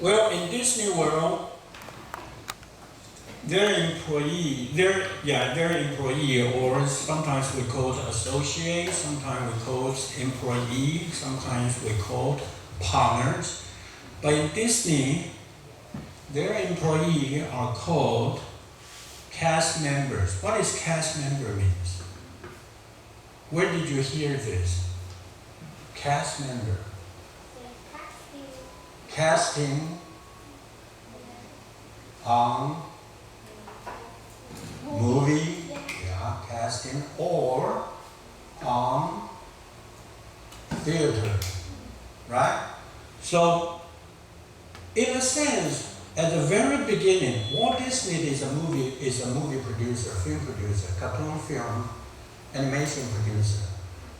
Well, in Disney World, their employee, or sometimes we call it associate, sometimes we call it employee, sometimes we call it partners. But in Disney, their employees are called cast members. What is cast member means? Where did you hear this? Cast member. Casting on movie, casting, or on theater, right? So, in a sense, at the very beginning, Walt Disney is a movie producer, film producer, cartoon film, animation producer.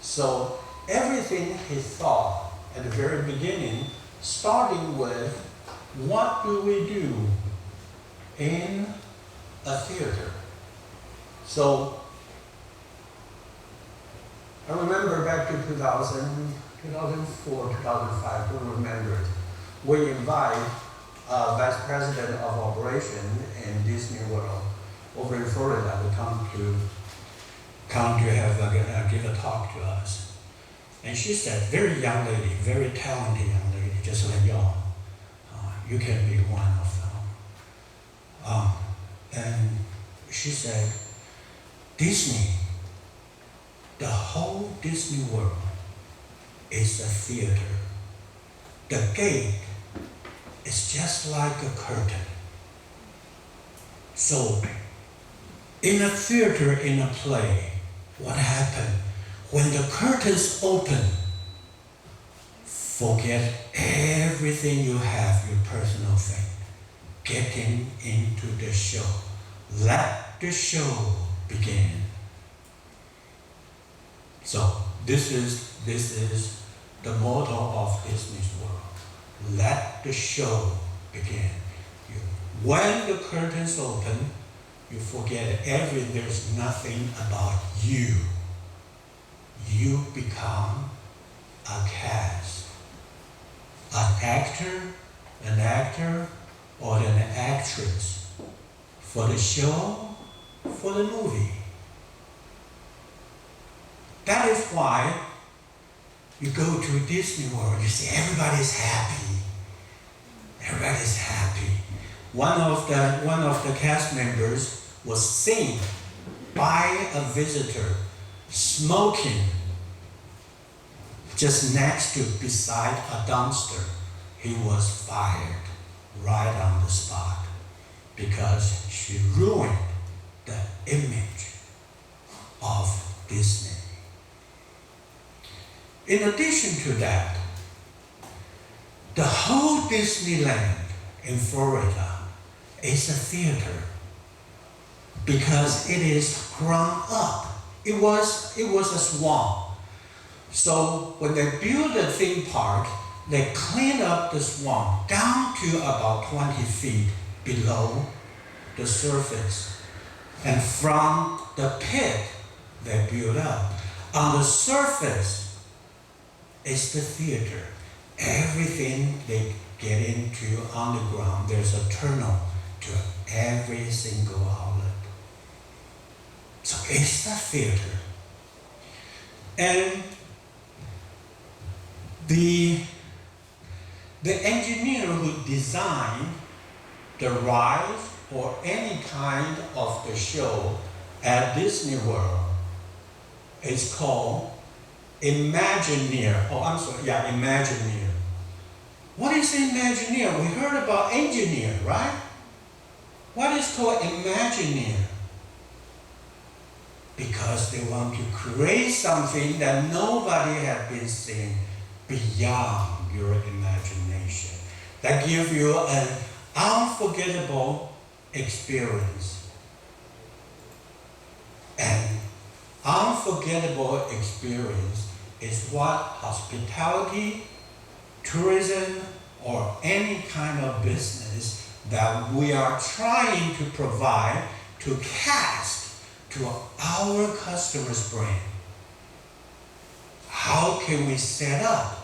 So everything he thought at the very beginning, starting with what do we do in a theater? So I remember back to 2004, 2005, don't remember it. We invite Vice President of Operation in Disney World over in Florida to come to have give a talk to us. And she said, very young lady, very talented young lady, just like y'all. You can be one of them. And she said, Disney, the whole Disney World is a theater. The gate is just like a curtain. So, in a theater, in a play, what happened? When the curtains open, forget everything you have, your personal thing. Getting into the show. Let the show begin. So this is the motto of Disney's World. Let the show begin. When the curtains open, you forget everything. There's nothing about you. You become a cast, an actor, or an actress for the show, for the movie. That is why you go to Disney World, you see everybody's happy. Everybody's happy. One of the cast members was seen by a visitor smoking just next to, beside a dumpster. He was fired right on the spot because she ruined the image of Disney. In addition to that, the whole Disneyland in Florida is a theater because it is grown up. It was a swamp. So when they built the theme park, they cleaned up the swamp down to about 20 feet below the surface. And from the pit, they built up. On the surface is the theater. Everything they get into on the ground, there's a tunnel to every single outlet. So it's a theater. And the engineer who designed the ride or any kind of the show at Disney World is called Imagineer. Imagineer. What is Imagineer? We heard about engineer, right? What is called Imagineer? Because they want to create something that nobody had been seeing beyond your imagination. That gives you an unforgettable experience. And unforgettable experience is what hospitality, tourism, or any kind of business that we are trying to provide to cast to our customers' brain. How can we set up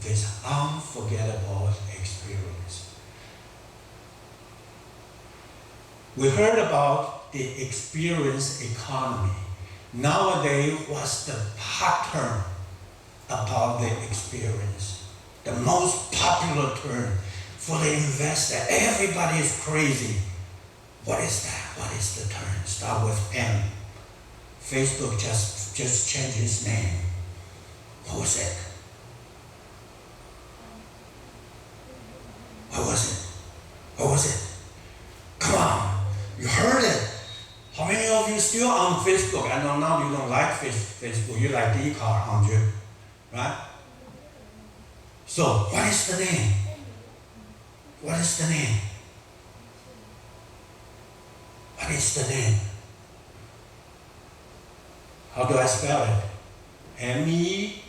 this unforgettable experience? We heard about the experience economy. Nowadays, what's the hot term about the experience? The most popular term for the investor. Everybody is crazy. What is that? What is the term? Start with M. Facebook just changed its name. What was it? What was it? What was it? Come on, you heard it. How many of you still on Facebook? I know now you don't like Facebook, you like D-card, aren't you? Right? So, what is the name? What is the name? What is the name? How do I spell it? M-E?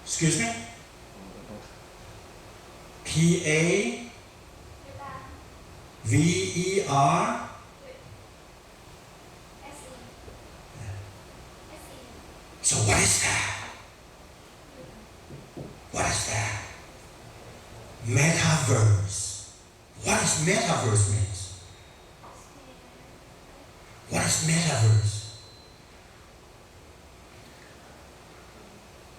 Excuse me? P-A-V-E-R? So what is that? What is that? Metaverse. What does metaverse means? What is metaverse?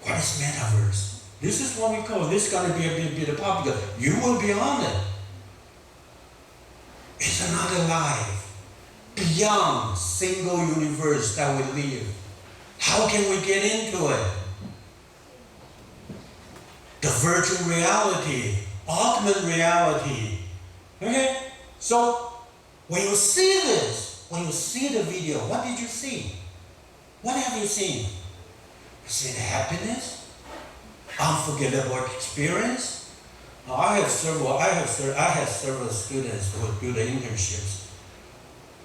What is metaverse? This is what we call, this is going to be a bit popular. You will be on it. It's another life beyond single universe that we live. How can we get into it? The virtual reality, ultimate reality. Okay? So, when you see this, when you see the video, what did you see? What have you seen? You see the happiness? Unforgettable experience? I have several students who do the internships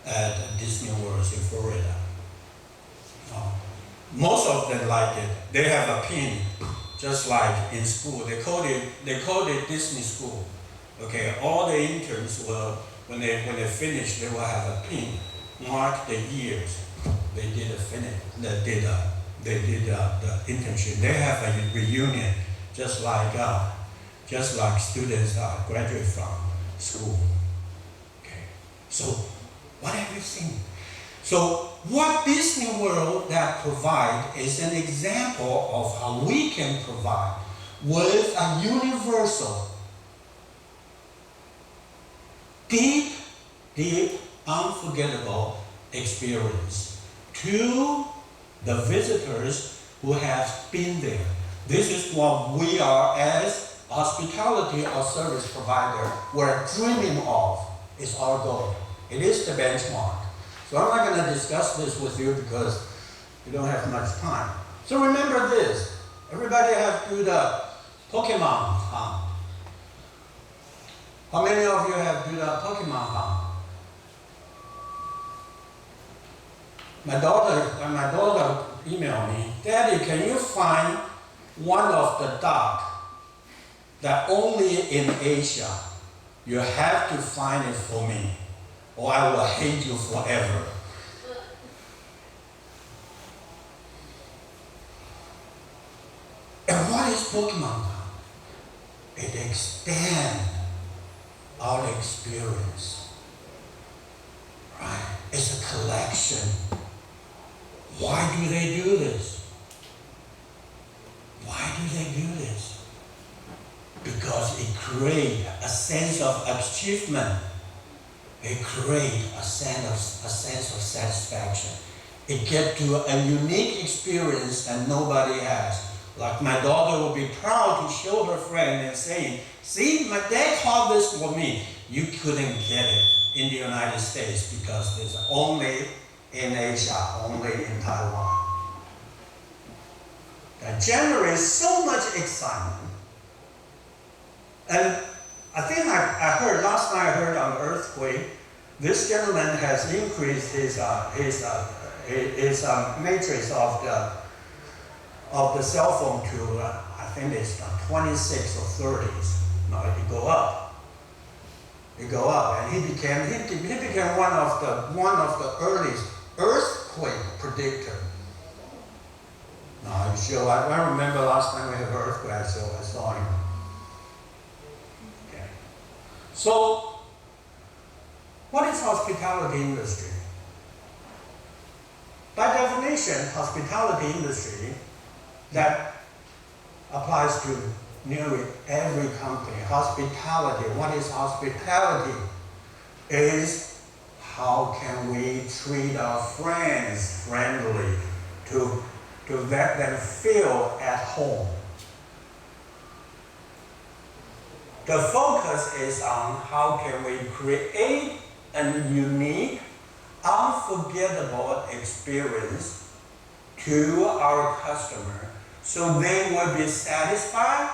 at Disney World in Florida. Most of them like it. They have a pin, just like in school. They call it Disney School. Okay, all the interns will, when they finish, they will have a pin, mark the years they did the internship. They have a reunion, just like students graduate from school. Okay, so what have you seen? So what Disney World that provide is an example of how we can provide with a universal, deep, unforgettable experience to the visitors who have been there. This is what we are as hospitality or service provider, we're dreaming of. It's our goal. It is the benchmark. So I'm not going to discuss this with you because we don't have much time. So remember this. Everybody has to do the Pokemon hunt. How many of you have do the Pokemon hunt? My daughter emailed me, Daddy, can you find one of the dog that only in Asia? You have to find it for me, or I will hate you forever. And what is Pokemon? It extends our experience, right? It's a collection. Why do they do this? Why do they do this? Because it creates a sense of achievement. It creates a sense of satisfaction. It gets to a unique experience that nobody has. Like my daughter will be proud to show her friend and say, see, my dad caught this for me. You couldn't get it in the United States because it's only in Asia, only in Taiwan. That generates so much excitement. And I think last night I heard on earthquake, this gentleman has increased his matrix of the cell phone to, I think it's 26 or 30s. No, it go up. It go up, and he became one of the earliest earthquake predictor. No, I'm sure. I remember last time we had an earthquake, so I saw him. Okay. So, what is hospitality industry? By definition, hospitality industry that applies to nearly every company. Hospitality, what is hospitality? Is how can we treat our friends friendly to let them feel at home. The focus is on how can we create a unique, unforgettable experience to our customer so they will be satisfied,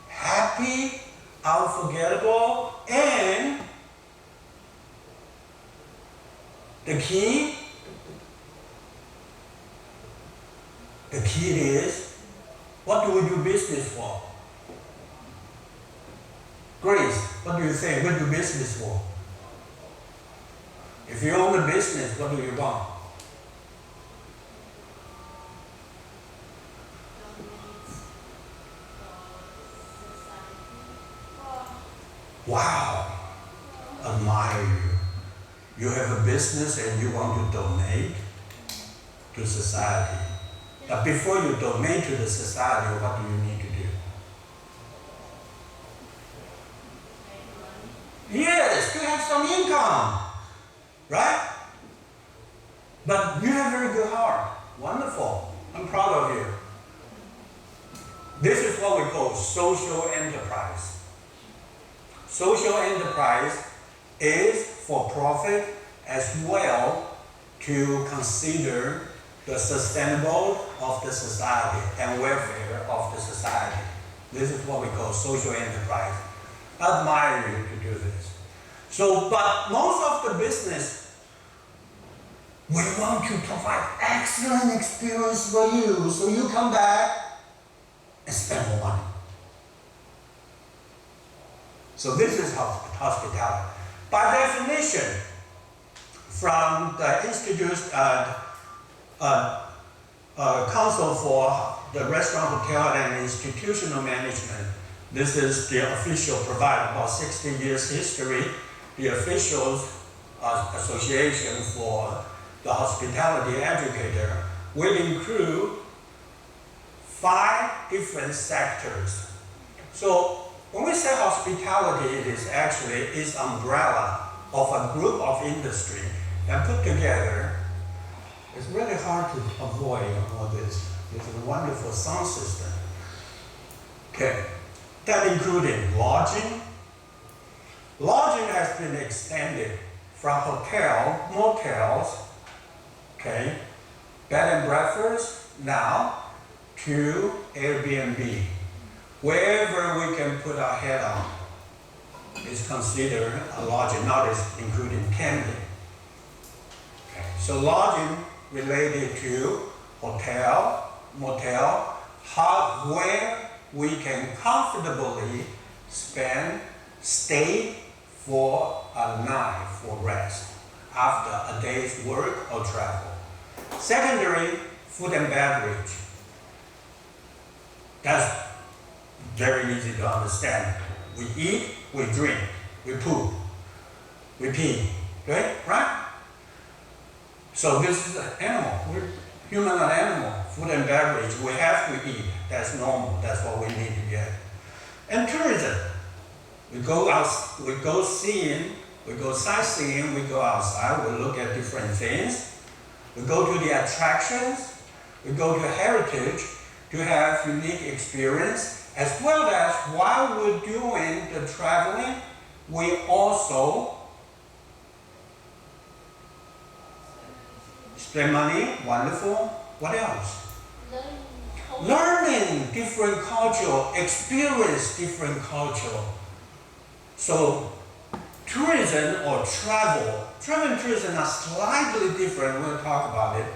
happy, unforgettable, and the key is, what do we do business for? Grace, what do you think? What do you do business for? If you own a business, what do you want? Wow, admire you. You have a business and you want to donate to society. But before you donate to the society, what do you need to do? Yes, to have some income, right? But you have a very good heart. Wonderful. I'm proud of you. This is what we call social enterprise. Social enterprise is for profit as well to consider the sustainable of the society and welfare of the society. This is what we call social enterprise. I admire you to do this. So, but most of the business, we want to provide excellent experience for you, so you come back and spend more money. So this is hospitality. By definition, from the Institute Council for the Restaurant, Hotel, and Institutional Management, this is the official, provide about 60 years history, the officials association for the hospitality educator will include 5 different sectors. So when we say hospitality, it is actually its umbrella of a group of industry and put together. It's really hard to avoid all this. It's a wonderful sound system. Okay, that including lodging. Lodging has been extended from hotel, motels, okay, bed and breakfast, now to Airbnb. Wherever we can put our head on is considered a lodging, now it's including camping. Okay. So lodging related to hotel, motel, where we can comfortably stay for a night for rest after a day's work or travel. Secondary, food and beverage. That's very easy to understand. We eat, we drink, we poop, we pee, right? So this is an animal. We're human and animal. Food and beverage, we have to eat. That's normal. That's what we need to get. And tourism. We go out, we go seeing, we go sightseeing, we go outside, we look at different things. We go to the attractions, we go to heritage to have unique experience, as well as while we're doing the traveling, we also spend money, wonderful. What else? Learning different culture, experience different culture. So tourism or travel and tourism are slightly different, we'll talk about it,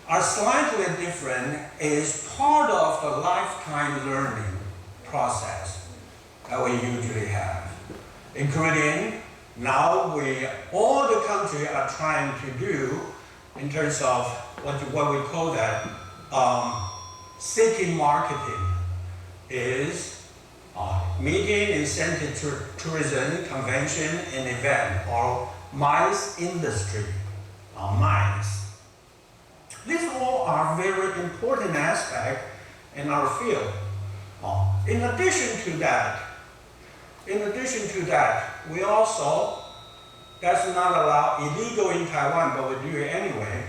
are slightly different is part of the lifetime learning process that we usually have, including now all the country are trying to do in terms of what we call that city marketing is Meeting, incentive tourism, convention, and event, or MICE industry, MICE. These all are very important aspects in our field. In addition to that, we also, that's not allowed, illegal in Taiwan, but we do it anyway,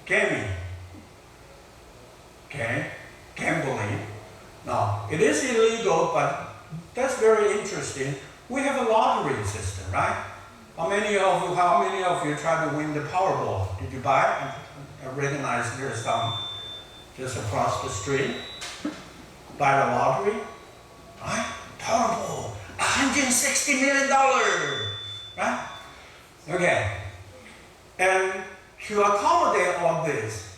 gaming. Okay, gambling. Now, it is illegal, but that's very interesting. We have a lottery system, right? How many of you tried to win the Powerball? Did you buy? I recognize there's some just across the street. Buy the lottery, right? Powerball, $160 million, right? Okay, and to accommodate all this,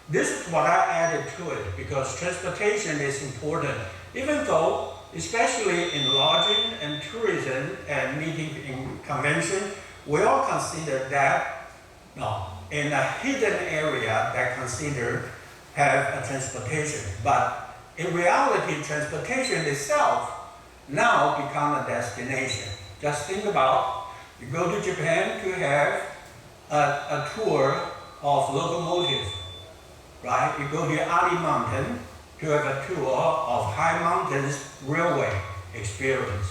this is what I added to it, because transportation is important. Even though, especially in lodging and tourism and meeting in convention, we all consider that in a hidden area that consider have a transportation. But in reality, transportation itself now become a destination. Just think about, you go to Japan to have a tour of locomotive. Right? You go to Ali Mountain to have a tour of high mountains railway experience.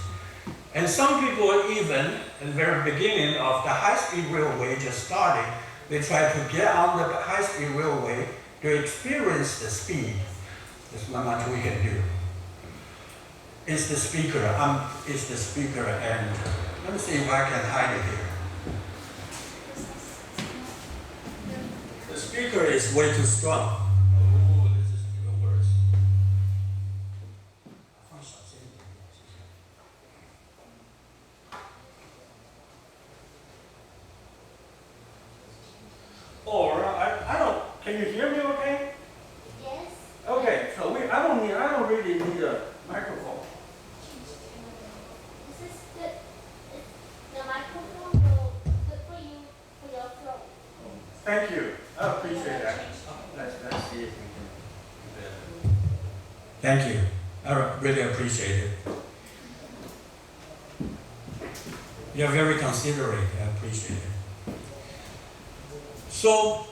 And some people even, at the very beginning of the high-speed railway just starting, they try to get on the high-speed railway to experience the speed. There's not much we can do. It's the speaker, and let me see if I can hide it here. The speaker is way too strong. Oh, this is even worse. Or I don't. Can you hear me? Okay. Yes. Okay. So I don't really need a microphone. This is good. The microphone will good for you for your throat. Thank you. I appreciate that. Let's see if we can. Thank you. I really appreciate it. You're very considerate. I appreciate it. So,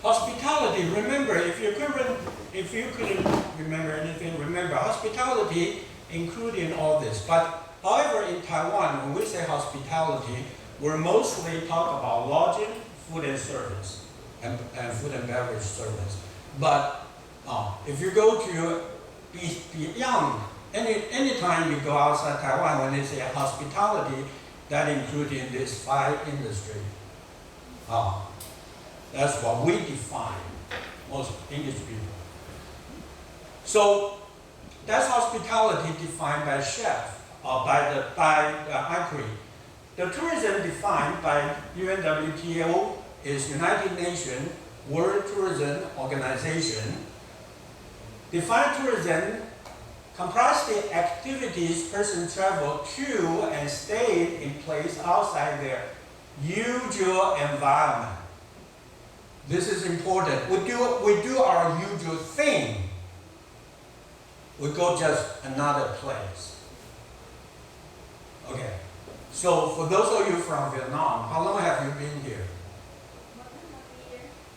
hospitality. Remember, if you couldn't remember anything, remember hospitality, including all this. But however, in Taiwan, when we say hospitality, we're mostly talk about lodging, food and service, and food and beverage service. But if you go to beyond, anytime you go outside Taiwan, when they say hospitality, that includes in this 5 industry. That's what we define, most English people. So that's hospitality defined by chef, or by the inquiry. The tourism defined by UNWTO is United Nations World Tourism Organization. Defined tourism comprise the activities persons travel to and stay in place outside their usual environment. This is important. We do our usual thing. We go just another place. Okay. So for those of you from Vietnam, how long have you been here?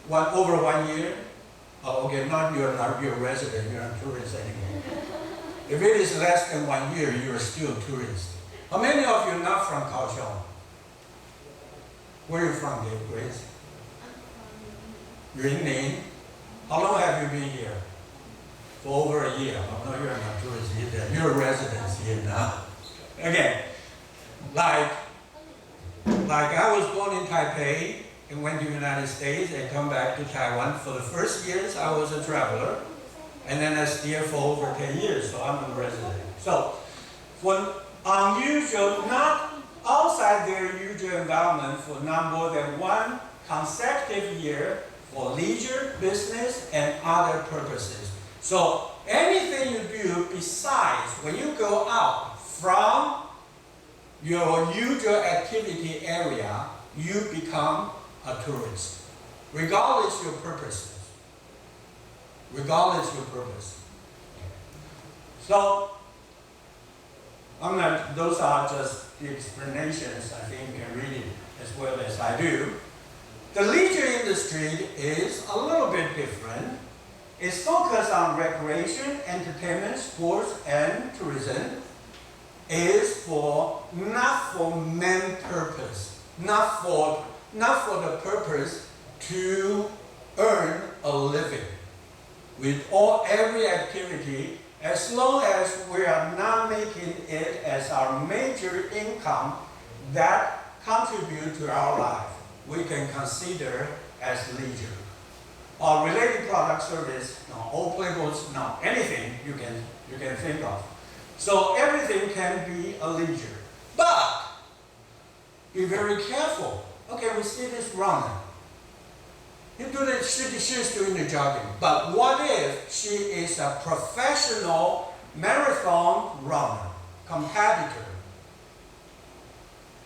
1 year. Over 1 year? Oh, okay. You're not a resident. You're not a tourist anymore. If it is less than 1 year, you're still a tourist. How many of you are not from Kaohsiung? Where are you from, Grace? You're in Maine. How long have you been here? For over a year. Oh, no, you're not a tourist either. You're a resident here now. Okay. Like I was born in Taipei and went to the United States and come back to Taiwan. For the first years, I was a traveler. And then I stayed for over 10 years, so I'm a resident. So, when unusual, not outside their usual environment for not more than 1 consecutive year for leisure, business, and other purposes. So, anything you do besides when you go out from your usual activity area, you become a tourist, regardless your purposes. Regardless your purpose. So, those are just the explanations. I think you can read it as well as I do. The leisure industry is a little bit different. It's focused on recreation, entertainment, sports, and tourism. Is not for main purpose, not for the purpose to earn a living. With every activity, as long as we are not making it as our major income that contribute to our life, we can consider as leisure. Or related product service, old playboys, anything you can think of. So everything can be a leisure. But be very careful. Okay, we see this runner. She's doing the jogging. But what if she is a professional marathon runner, competitor?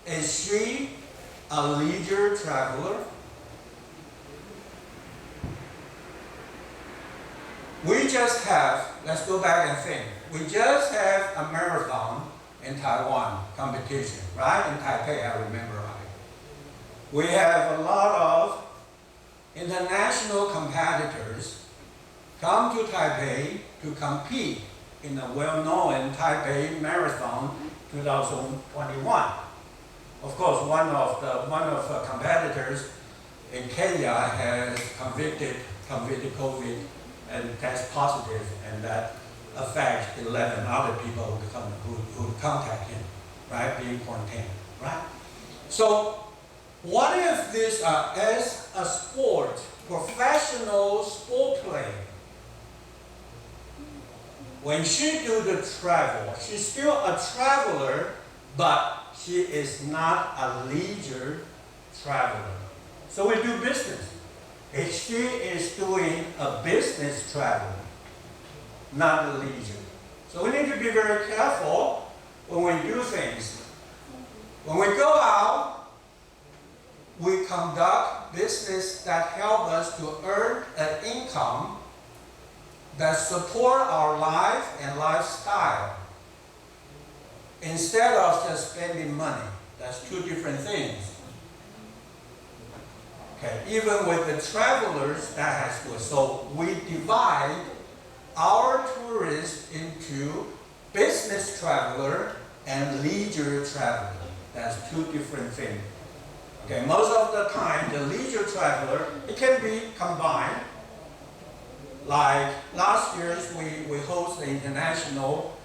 Is she a leisure traveler? We just have, let's go back and think. We just have a marathon in Taiwan competition, right? In Taipei, I remember right. We have a lot of international competitors come to Taipei to compete in the well-known Taipei Marathon 2021. Of course, one of the competitors in Kenya has convicted COVID and test positive, and that affects 11 other people who contact him, right, being quarantined, right? So, what if this as a sport, professional sport player, when she do the travel, she's still a traveler, but she is not a leisure traveler. So we do business. If she is doing a business travel, not a leisure. So we need to be very careful when we do things. When we go out, we conduct business that help us to earn an income that support our life and lifestyle. Instead of just spending money. That's two different things. Okay, even with the travelers, that has to. So we divide our tourists into business traveler and leisure traveler. That's two different things. Okay, most of the time, the leisure traveler, it can be combined. Like last year, we host the international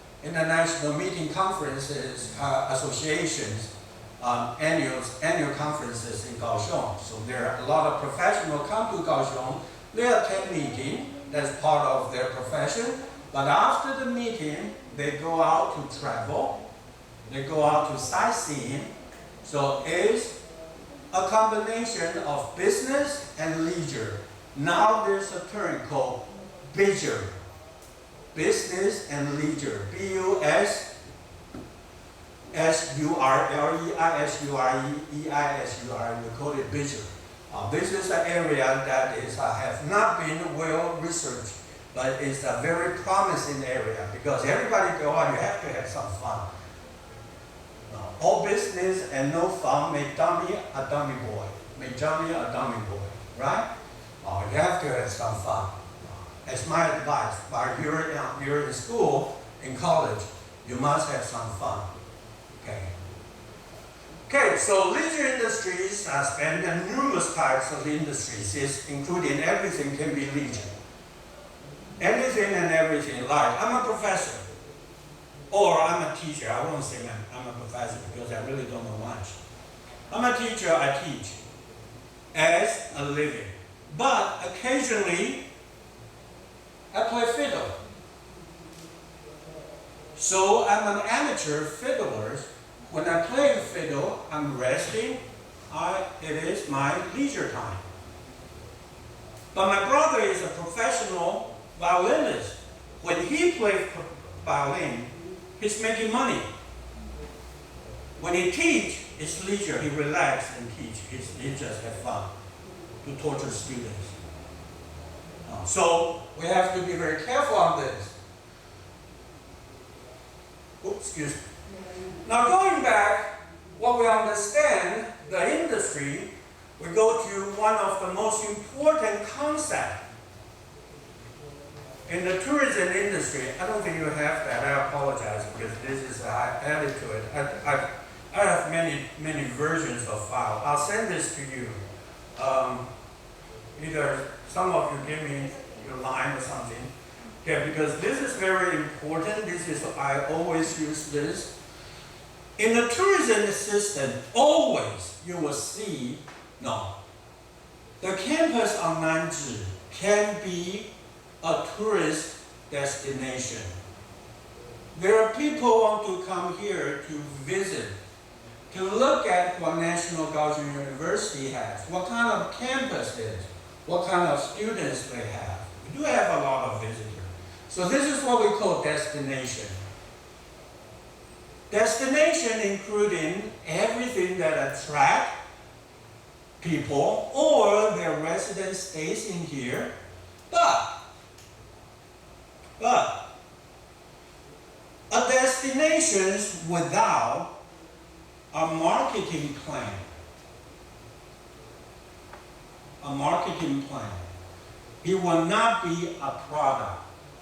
meeting conferences, associations, annual conferences in Kaohsiung. So there are a lot of professionals come to Kaohsiung. They attend meeting. That's part of their profession. But after the meeting, they go out to travel. They go out to sightseeing. So it's a combination of business and leisure. Now there's a term called leisure. Business and leisure. B-U-S-S-U-R-L-E-I-S-U-R-E-E-I-S-U-R-E. We call it leisure. This is an area that have not been well researched, but it's a very promising area because everybody go out, you have to have some fun. All business and no fun make dummy a dummy boy. Make Johnny a dummy boy, right? You have to have some fun. As my advice, while you're in school, in college, you must have some fun. Okay, so leisure industries span numerous types of industries, including everything can be leisure. Anything and everything, like I'm a professor, or I'm a teacher. I won't say I'm a professor because I really don't know much. I'm a teacher, I teach as a living. But occasionally, I play fiddle. So I'm an amateur fiddler. When I play the fiddle, I'm resting. It is my leisure time. But my brother is a professional violinist. When he plays violin, he's making money. When he teaches, it's leisure. He relaxes and teaches. He just has fun to torture students. So we have to be very careful on this. excuse me. Now going back, what we understand, the industry, we go to one of the most important concepts in the tourism industry. I don't think you have that. I apologize because this is I added to it. I have many versions of file. I'll send this to you. Either some of you give me your line or something. Okay, because this is very important. I always use this. In the tourism system, always you will see, the campus on Nanzhi can be a tourist destination. There are people who want to come here to visit, to look at what National Gaoju University has, what kind of campus it is, what kind of students they have. We do have a lot of visitors. So this is what we call destination. Destination including everything that attracts people or their resident stays in here, but a destination without a marketing plan. It will not be a product.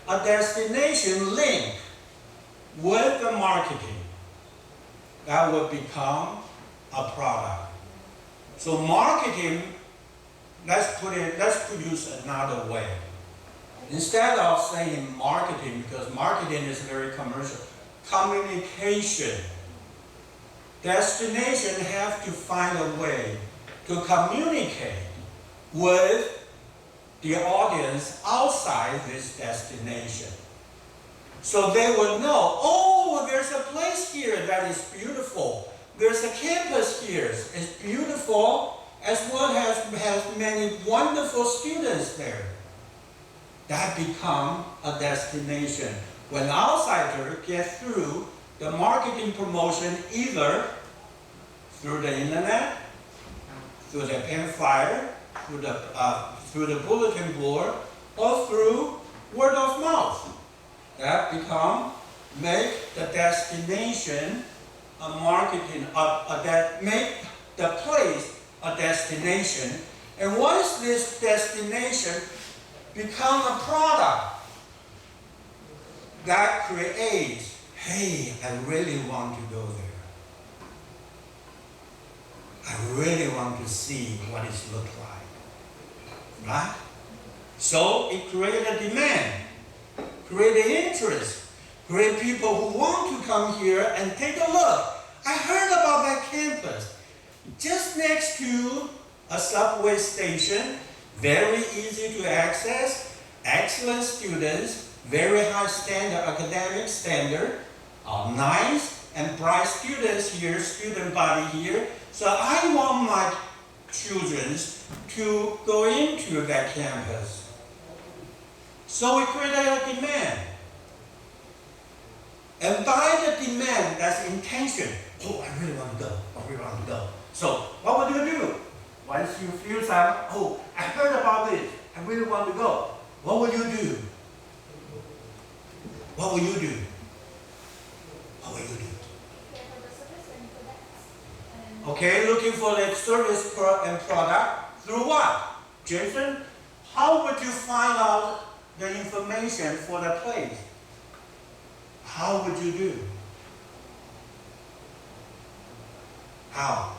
A destination linked with the marketing, that will become a product. So marketing, let's use another way. Instead of saying marketing, because marketing is very commercial, communication. Destination have to find a way to communicate with the audience outside this destination. So they will know, oh, there's a place here that is beautiful. There's a campus here, it's beautiful, as well as has many wonderful students there. That becomes a destination. When outsiders get through the marketing promotion, either through the internet, through the pen flyer, through the bulletin board, or through word of mouth. That make the destination a marketing, make the place a destination. And once this destination become a product that creates, hey, I really want to go there. I really want to see what it looks like. Right? So it creates a demand, create interest, create people who want to come here and take a look. I heard about that campus. Just next to a subway station, very easy to access, excellent students, very high standard, academic standard, nice and bright students here, student body here. So I want my children to go into that campus. So we created a demand. And by the demand, that's intention. Oh, I really want to go. I really want to go. So what would you do? Once you feel some, oh, I heard about this. I really want to go. What will you do? What will you do? What will you do? Okay, looking for the service and product through what? Jason, how would you find out the information for the place? How would you do? How?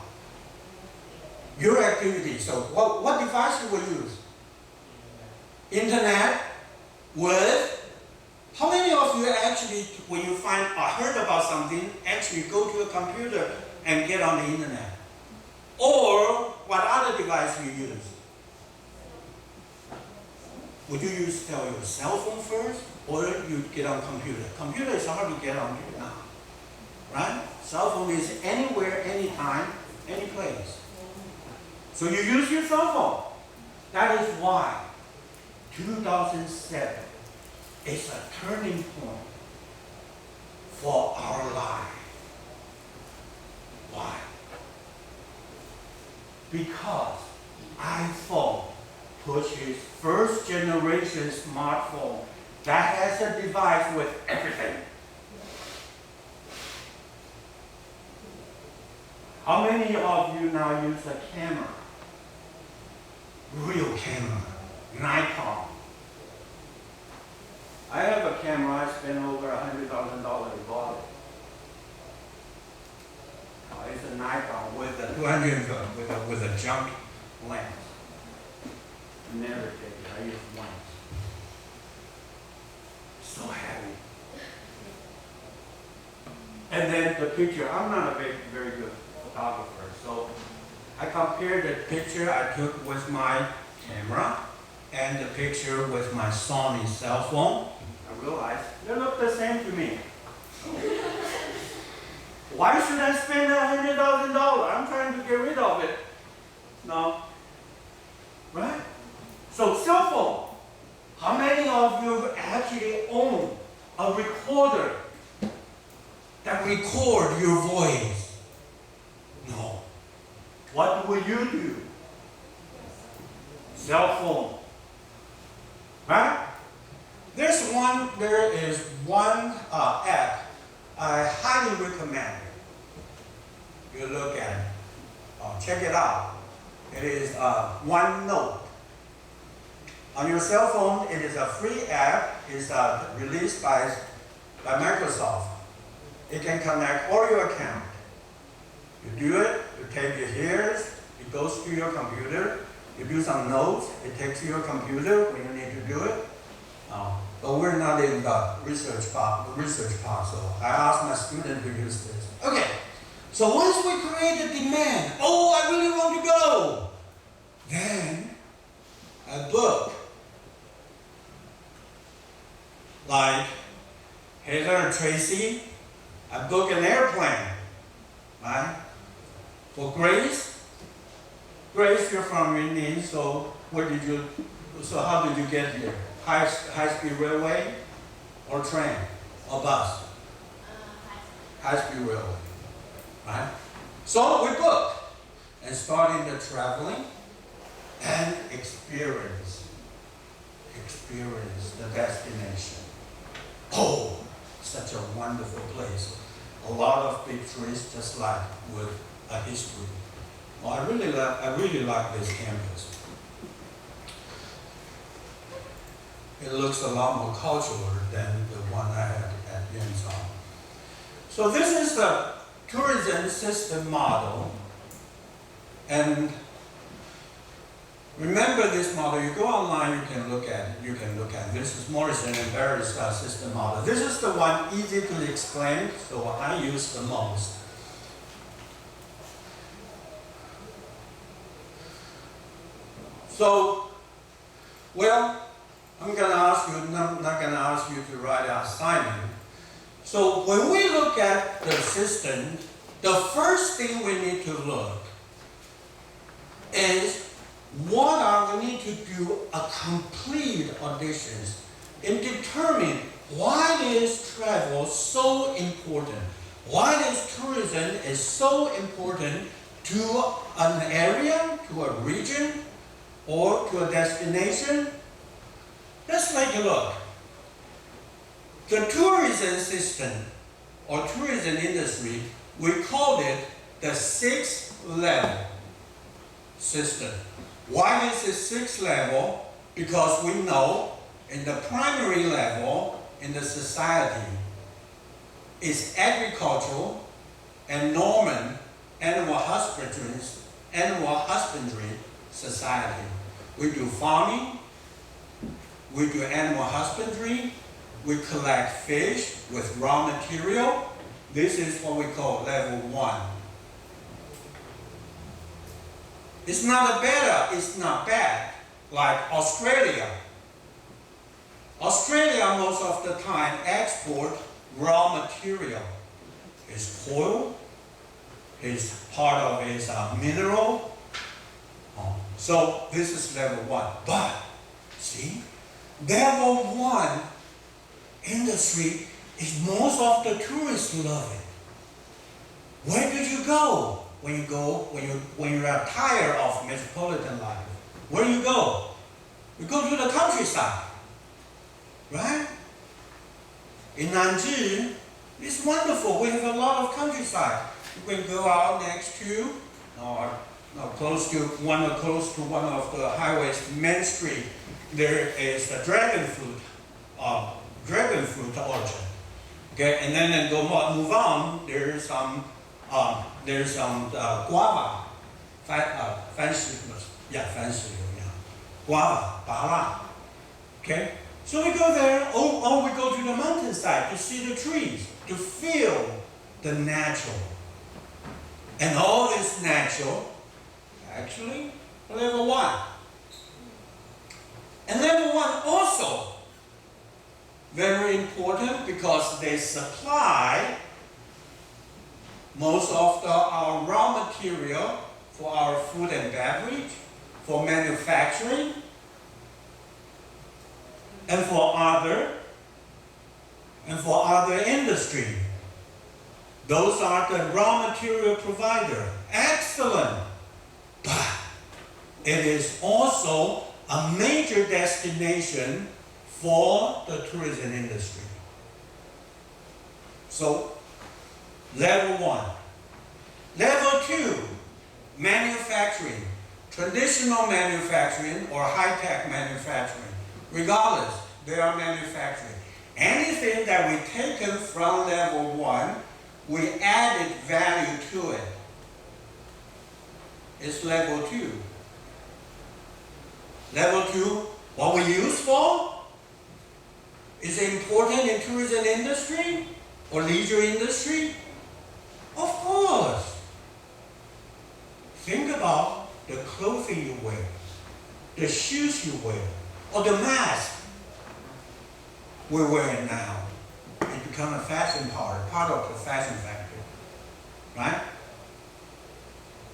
Your activity. So what device you will use? Internet with, how many of you actually, when you find or heard about something, actually go to a computer and get on the internet? Or what other device you use? Would you use your cell phone first, or you get on computer? Computer is hard to get on now, right? Cell phone is anywhere, anytime, any place. So you use your cell phone. That is why 2007 is a turning point for our life. Why? Because iPhone pushes first generation smartphone that has a device with everything. How many of you now use a camera? Real camera, Nikon. I have a camera, I spent over $100,000 bought it. It's a Nikon with a 200 with a jump lens. Never take it, I use once. So heavy. And then the picture, I'm not a very good photographer, so I compared the picture I took with my camera and the picture with my Sony cell phone. I realized they look the same to me. Why should I spend $100,000? I'm trying to get rid of it. No. Right? So cell phone. How many of you actually own a recorder that record your voice? No. What will you do? Cell phone. Right? There is one app I highly recommend you look at it. Check it out. It is OneNote. On your cell phone, it is a free app. It's released by Microsoft. It can connect all your accounts. You do it, you take it here, it goes to your computer, you do some notes, it takes to your computer when you need to do it. But we're not in the research part, so I asked my student to use this. Okay, so once we create a demand, oh, I really want to go, then I book. Like Heather and Tracy, I book an airplane, right? For Grace, you're from Yunnan, so how did you get here? High-speed railway or train or bus? High-speed railway, right? So we booked and started the traveling and experience the destination. Oh, such a wonderful place. A lot of big trees, just like with a history. Well, I really like this campus. It looks a lot more cultural than the one I had at Yenzhou. So this is the tourism system model. And remember this model, you go online, you can look at it. This is Morrison and Barrett's system model. This is the one easy to explain, so I use the most. So, well, I'm not gonna ask you to write an assignment. So when we look at the system, the first thing we need to look is we need to do a complete auditions and determine why is travel so important? Why is tourism is so important to an area, to a region, or to a destination? Let's take a look. The tourism system or tourism industry, we called it the 6th level system. Why is it 6th level? Because we know in the primary level in the society is agricultural and Norman animal husbandry society. We do farming, we do animal husbandry, we collect fish with raw material. This is what we call level 1. It's not bad like Australia. Australia most of the time export raw material. It's coal, it's part of its mineral. So this is level 1. But see, level 1 industry is most of the tourists love it. Where did you go? When you are tired of metropolitan life, where do you go? You go to the countryside, right? In Nanjing, it's wonderful. We have a lot of countryside. You can go out next to or close to one of the highways, Main Street. There is a dragon fruit orchard. Okay, and then move on. There's some guava, 番石guava, 芭乐. Okay, so we go there, or we go to the mountainside to see the trees, to feel the natural. And all this natural, actually, level 1. And level 1 also very important because they supply most of our raw material for our food and beverage, for manufacturing, and for other industry. Those are the raw material provider. Excellent. But it is also a major destination for the tourism industry. So, level 1. Level 2, manufacturing. Traditional manufacturing or high-tech manufacturing. Regardless, they are manufacturing. Anything that we taken from level 1, we added value to it. It's level 2. Level 2, what we use for? Is it important in tourism industry or leisure industry? Of course. Think about the clothing you wear, the shoes you wear, or the mask we're wearing now. It becomes a fashion part of the fashion factory, right?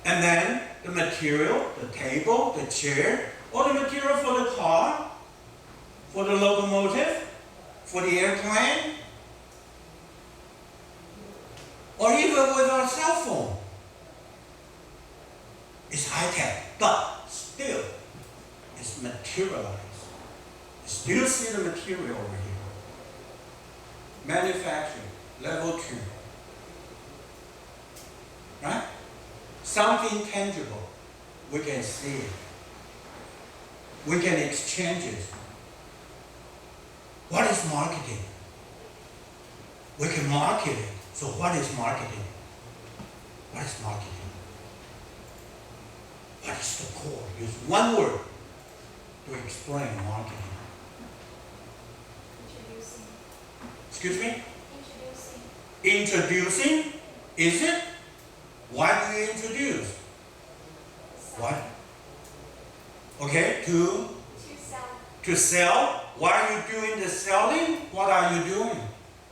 And then the material, the table, the chair, or the material for the car, for the locomotive, for the airplane, or even with our cell phone. It's high-tech, but still, it's materialized. You still see the material over here. Manufacturing, level 2. Right? Something tangible. We can see it. We can exchange it. What is marketing? We can market it. So what is marketing? What is marketing? What is the core? Use one word to explain marketing. Introducing. Excuse me? Introducing. Introducing? Is it? Why do you introduce? What? Okay, To sell. to sell. Why are you doing the selling? What are you doing?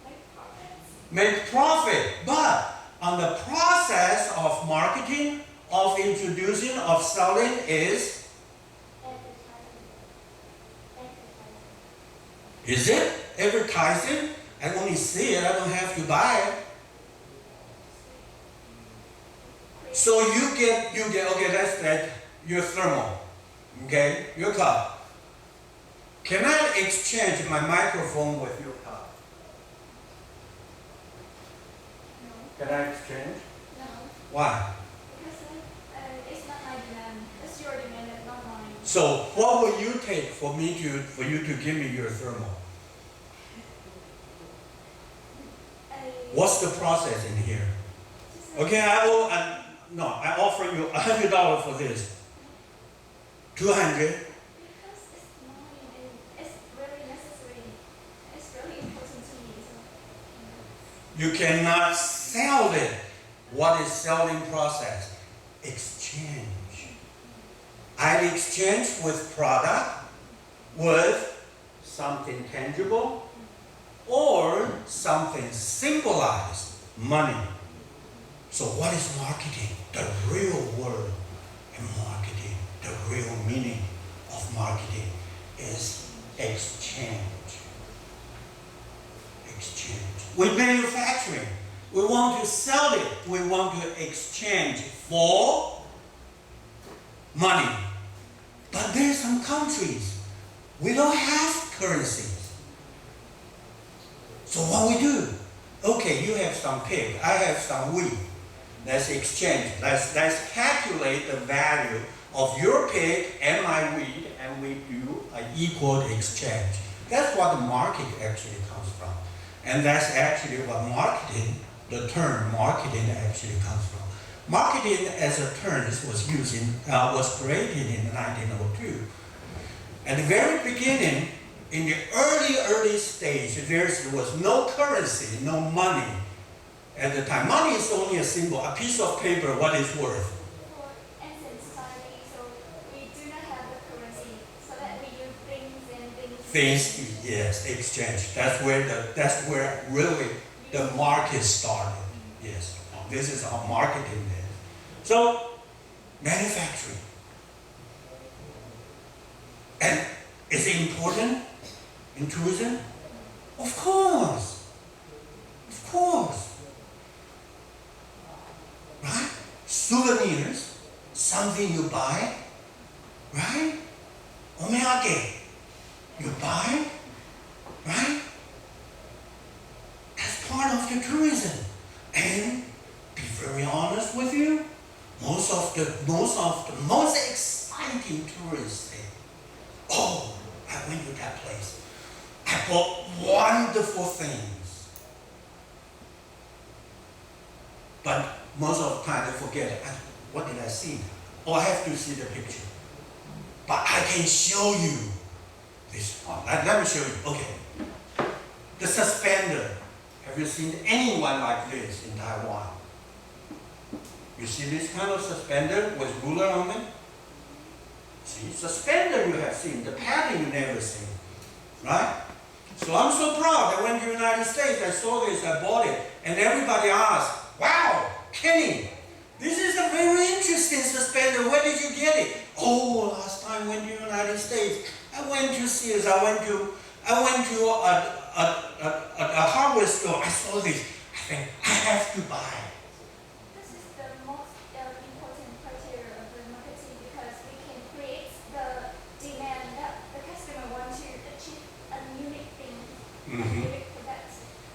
Make profits. Make profit. But on the process of marketing, of introducing, of selling is, Advertising. is it advertising? I only see it, I don't have to buy it. So you get, okay, that's that, your thermal, okay, your cup. Can I exchange my microphone with your cup? No. Can I exchange? No. Why? Because it's not my demand. It's your demand and not mine. So what will you take for you to give me your thermal? What's the process in here? Okay, I offer you $100 for this. 200. Because it's mine and it's very necessary. It's really important to me. So, You cannot sell it. What is selling process? Exchange. I exchange with product, with something tangible, or something symbolized, money. So what is marketing? The real word in marketing, the real meaning of marketing is exchange. Exchange. With manufacturing, we want to sell it. We want to exchange for money. But there are some countries, we don't have currencies. So what we do? Okay, you have some pig, I have some wheat. Let's exchange. Let's calculate the value of your pig and my wheat, and we do an equal exchange. That's what the market actually comes from. And that's actually what marketing, the term marketing actually comes from. Marketing as a term was created in 1902. At the very beginning, in the early stage, there was no currency, no money at the time. Money is only a symbol, a piece of paper, what it's worth. For ancient society, so we do not have the currency, so that we use things. Yes, exchange. That's where really the market started. Yes, this is how marketing is. So, manufacturing. And is it important in tourism? Of course. Of course. Right? Souvenirs, something you buy, right? Omiyage, you buy, right? That's part of the tourism. And be very honest with you, most of the most exciting tourist thing, oh, I went to that place. I bought wonderful things. But most of the time they forget, what did I see? Oh, I have to see the picture. But I can show you this one. Let me show you. Okay. The suspender. Have you seen anyone like this in Taiwan? You see this kind of suspender with ruler on it? See, suspender you have seen, the pattern you never seen, right? So I'm so proud. I went to the United States, I saw this, I bought it, and everybody asked, wow, Kenny, this is a very interesting suspender. Where did you get it? Oh, last time I went to the United States. I went to Sears. I went to a hardware store. I saw this. I think I have to buy. This is the most important criteria of the marketing, because we can create the demand that the customer wants to achieve a unique thing, a unique product.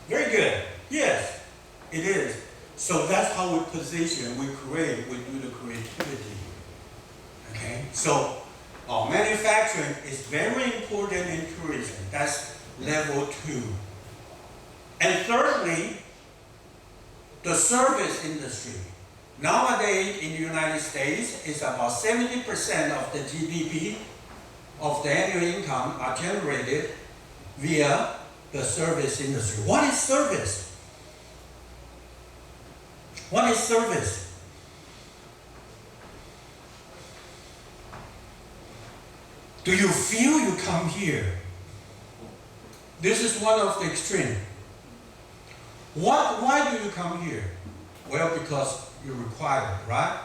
Very good. Yes, it is. So that's how we position, we create, we do the creativity. Okay? So manufacturing is very important in tourism. That's level 2. And thirdly, the service industry. Nowadays in the United States, it's about 70% of the GDP of the annual income are generated via the service industry. What is service? What is service? Do you feel you come here? This is one of the extreme. Why do you come here? Well, because you're required, right?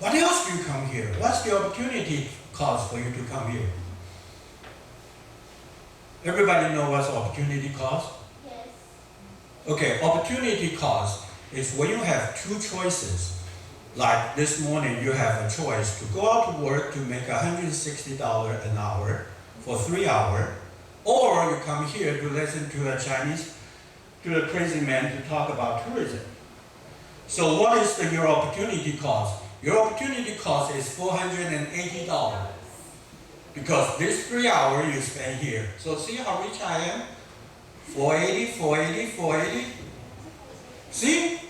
What else do you come here? What's the opportunity cost for you to come here? Everybody know what's opportunity cost? Yes. Okay, opportunity cost is when you have two choices. Like this morning, you have a choice to go out to work to make $160 an hour for 3 hours, or you come here to listen to a crazy man to talk about tourism. So what is your opportunity cost? Your opportunity cost is $480 because this 3 hours you spend here. So see how rich I am? 480, 480, 480. See?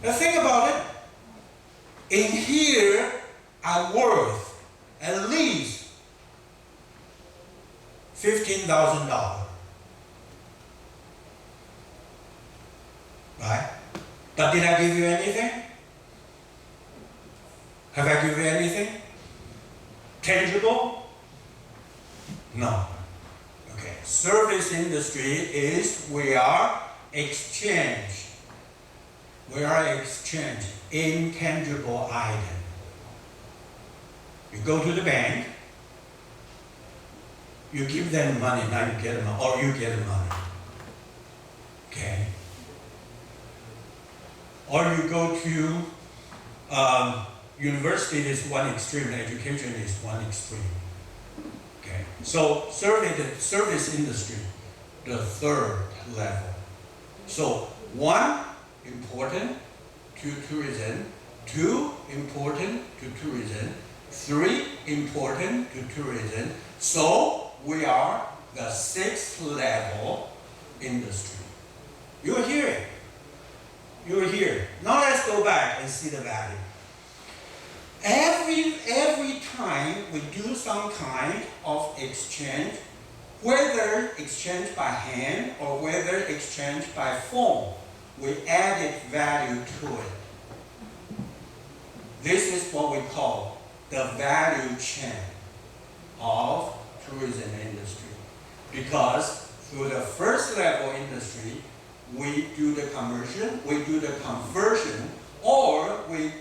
Now think about it. In here, I'm worth at least $15,000. Right? But did I give you anything? Have I given you anything? Tangible? No. Okay. Service industry is we are exchange. We are exchange intangible item. You go to the bank, you give them money, now you get money, or you get money. Okay. Or you go to university is one extreme, education is one extreme. Okay. So service industry, the third level. So one, important, to tourism, 2 important to tourism, 3 important to tourism. So we are the 6th level industry. You're here. You're here. Now let's go back and see the value. Every time we do some kind of exchange, whether exchange by hand or whether exchange by phone, we added value to it. This is what we call the value chain of tourism industry. Because through the first level industry, we do the conversion, we do the conversion, or we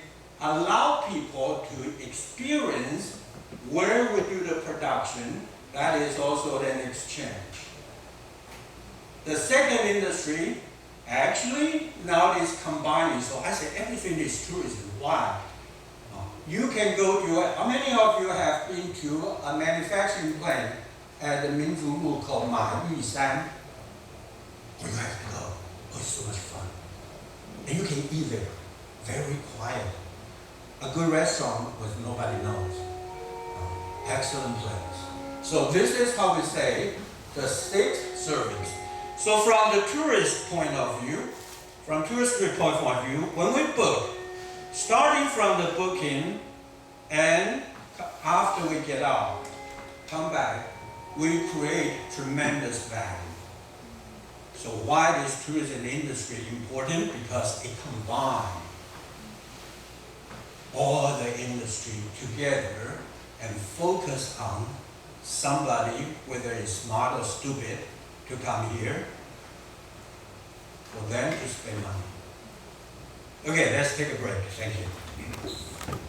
allow people to experience where we do the production. That is also an exchange. The second industry actually now is combining. So I say everything is tourism. Why? You can go to, how many of you have been to a manufacturing plant at the Minzu called Mayusan? Oh, you have to go. Oh, it's so much fun. And you can eat there. Very quiet. A good restaurant with nobody knows. Excellent place. So this is how we say the 6th service. So from the tourist point of view, when we book, starting from the booking and after we get out, come back, we create tremendous value. So why is tourism industry important? Because it combines all the industry together and focus on somebody, whether it's smart or stupid, to come here, for them to spend money. Okay, let's take a break. Thank you.